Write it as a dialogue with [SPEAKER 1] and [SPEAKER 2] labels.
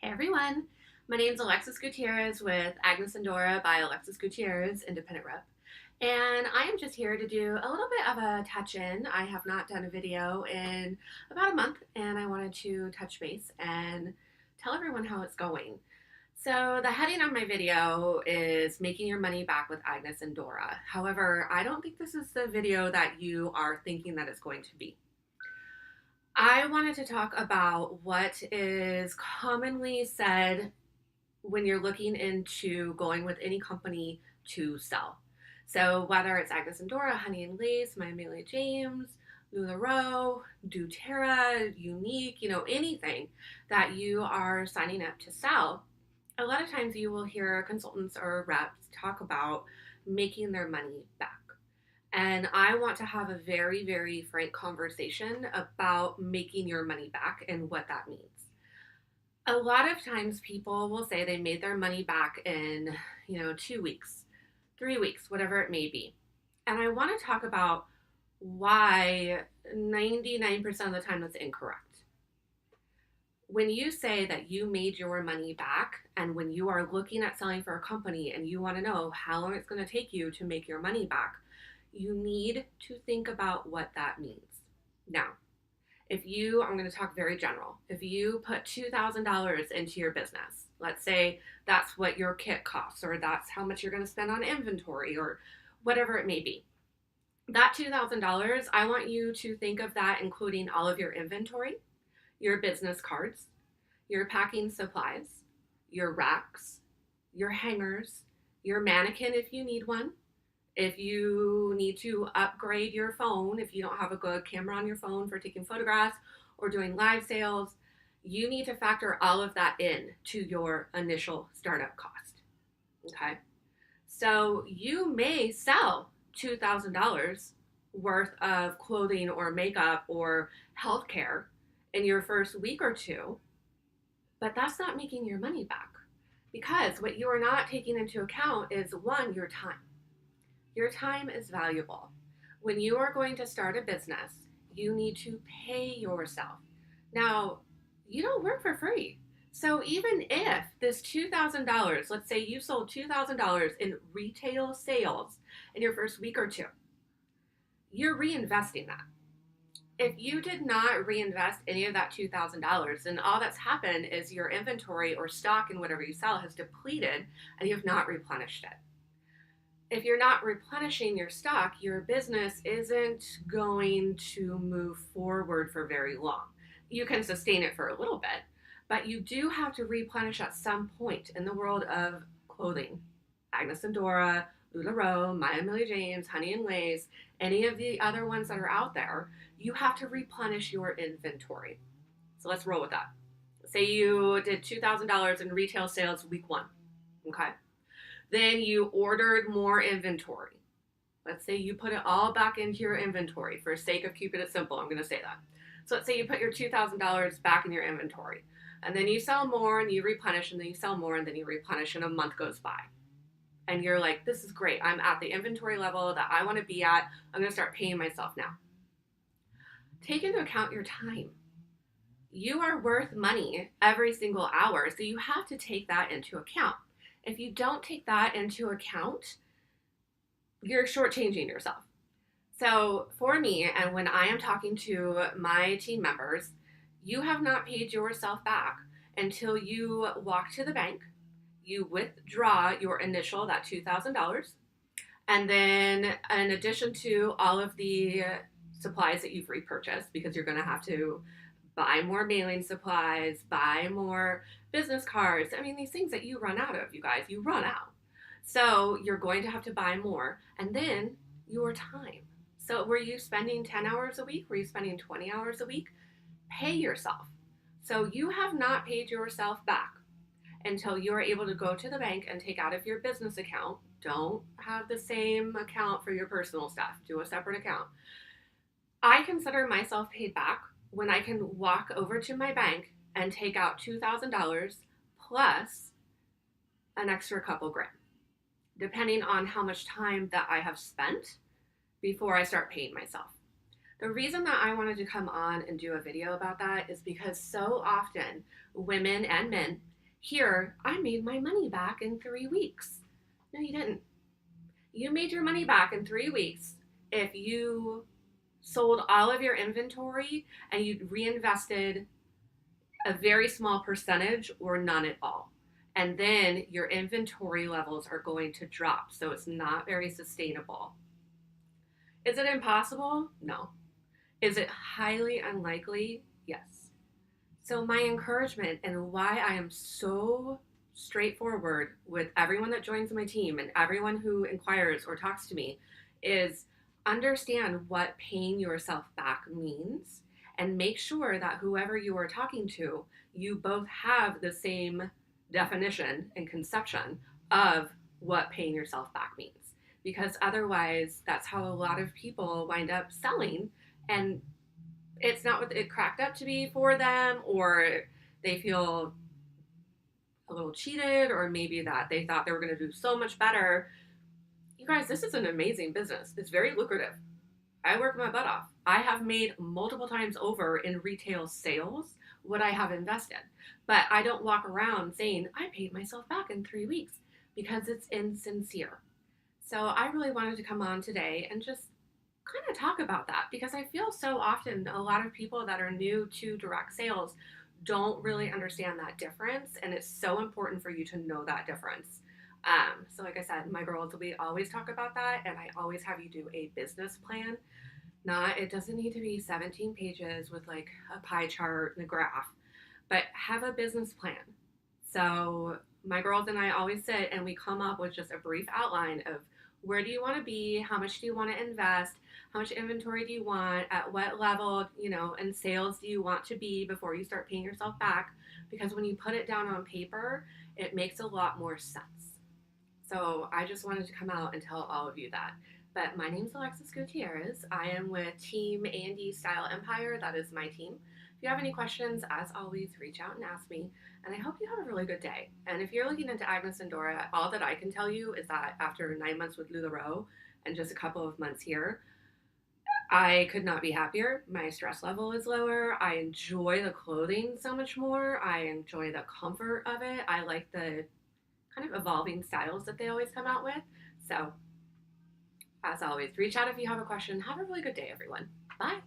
[SPEAKER 1] Hey everyone, my name is Alexis Gutierrez with Agnes Dora by Alexis Gutierrez, Independent Rep. And I am just here to do a little bit of a touch-in. I have not done a video in about a month and I wanted to touch base and tell everyone how it's going. So the heading on my video is Making Your Money Back with Agnes and Dora. However, I don't think this is the video that you are thinking that it's going to be. I wanted to talk about what is commonly said when you're looking into going with any company to sell. So whether it's Agnes and Dora, Honey and Lace, My Amelia James, LuLaRoe, doTERRA, Unique, anything that you are signing up to sell, a lot of times you will hear consultants or reps talk about making their money back. And I want to have a very, very frank conversation about making your money back and what that means. A lot of times people will say they made their money back in, 2 weeks, 3 weeks, whatever it may be. And I want to talk about why 99% of the time that's incorrect. When you say that you made your money back, and when you are looking at selling for a company and you want to know how long it's going to take you to make your money back, you need to think about what that means. Now, I'm going to talk very general. If you put $2,000 into your business, let's say that's what your kit costs, or that's how much you're going to spend on inventory, or whatever it may be. That $2,000, I want you to think of that including all of your inventory, your business cards, your packing supplies, your racks, your hangers, your mannequin if you need one. If you need to upgrade your phone, if you don't have a good camera on your phone for taking photographs or doing live sales, you need to factor all of that in to your initial startup cost. Okay? So you may sell $2,000 worth of clothing or makeup or healthcare in your first week or two, but that's not making your money back, because what you are not taking into account is, one, your time. Your time is valuable. When you are going to start a business, you need to pay yourself. Now, you don't work for free. So even if this $2,000, let's say you sold $2,000 in retail sales in your first week or two, you're reinvesting that. If you did not reinvest any of that $2,000, then all that's happened is your inventory or stock in whatever you sell has depleted and you have not replenished it. If you're not replenishing your stock, your business isn't going to move forward for very long. You can sustain it for a little bit, but you do have to replenish at some point in the world of clothing. Agnes and Dora, LuLaRoe, My Amelia James, Honey and Lace, any of the other ones that are out there, you have to replenish your inventory. So let's roll with that. Say you did $2,000 in retail sales week one, okay? Then you ordered more inventory. Let's say you put it all back into your inventory. For sake of keeping it simple, I'm going to say that. So let's say you put your $2,000 back in your inventory. And then you sell more and you replenish, and then you sell more and then you replenish, and a month goes by. And you're like, this is great. I'm at the inventory level that I want to be at. I'm going to start paying myself now. Take into account your time. You are worth money every single hour, so you have to take that into account. If you don't take that into account, you're shortchanging yourself. So for me, and when I am talking to my team members, you have not paid yourself back until you walk to the bank, you withdraw your initial, that $2,000, and then in addition to all of the supplies that you've repurchased, because you're going to have to buy more mailing supplies, buy more business cards. I mean, these things that you run out of, you guys, you run out. So you're going to have to buy more. And then your time. So were you spending 10 hours a week? Were you spending 20 hours a week? Pay yourself. So you have not paid yourself back until you're able to go to the bank and take out of your business account. Don't have the same account for your personal stuff. Do a separate account. I consider myself paid back when I can walk over to my bank and take out $2,000 plus an extra couple grand, depending on how much time that I have spent before I start paying myself. The reason that I wanted to come on and do a video about that is because so often women and men Here, I made my money back in 3 weeks. No, you didn't. You made your money back in 3 weeks if you sold all of your inventory and you reinvested a very small percentage or none at all. And then your inventory levels are going to drop. So it's not very sustainable. Is it impossible? No. Is it highly unlikely? Yes. So, my encouragement and why I am so straightforward with everyone that joins my team and everyone who inquires or talks to me is understand what paying yourself back means and make sure that whoever you are talking to, you both have the same definition and conception of what paying yourself back means. Because otherwise, that's how a lot of people wind up selling, and it's not what it cracked up to be for them, or they feel a little cheated, or maybe that they thought they were going to do so much better. You guys, this is an amazing business. It's very lucrative. I work my butt off. I have made multiple times over in retail sales what I have invested, but I don't walk around saying I paid myself back in 3 weeks because it's insincere. So I really wanted to come on today and just kind of talk about that because I feel so often a lot of people that are new to direct sales don't really understand that difference, and it's so important for you to know that difference. So, like I said, my girls, we always talk about that, and I always have you do a business plan. Not, it doesn't need to be 17 pages with like a pie chart and a graph, but have a business plan. So my girls and I always sit and we come up with just a brief outline of where do you want to be, how much do you want to invest, how much inventory do you want, at what level, in sales do you want to be before you start paying yourself back? Because when you put it down on paper, it makes a lot more sense. So I just wanted to come out and tell all of you that. But my name's Alexis Gutierrez. I am with Team A&D Style Empire. That is my team. If you have any questions, as always, reach out and ask me. And I hope you have a really good day. And if you're looking into Agnes and Dora, all that I can tell you is that after 9 months with LuLaRoe and just a couple of months here, I could not be happier. My stress level is lower. I enjoy the clothing so much more. I enjoy the comfort of it. I like the kind of evolving styles that they always come out with. So, as always, reach out if you have a question. Have a really good day, everyone. Bye.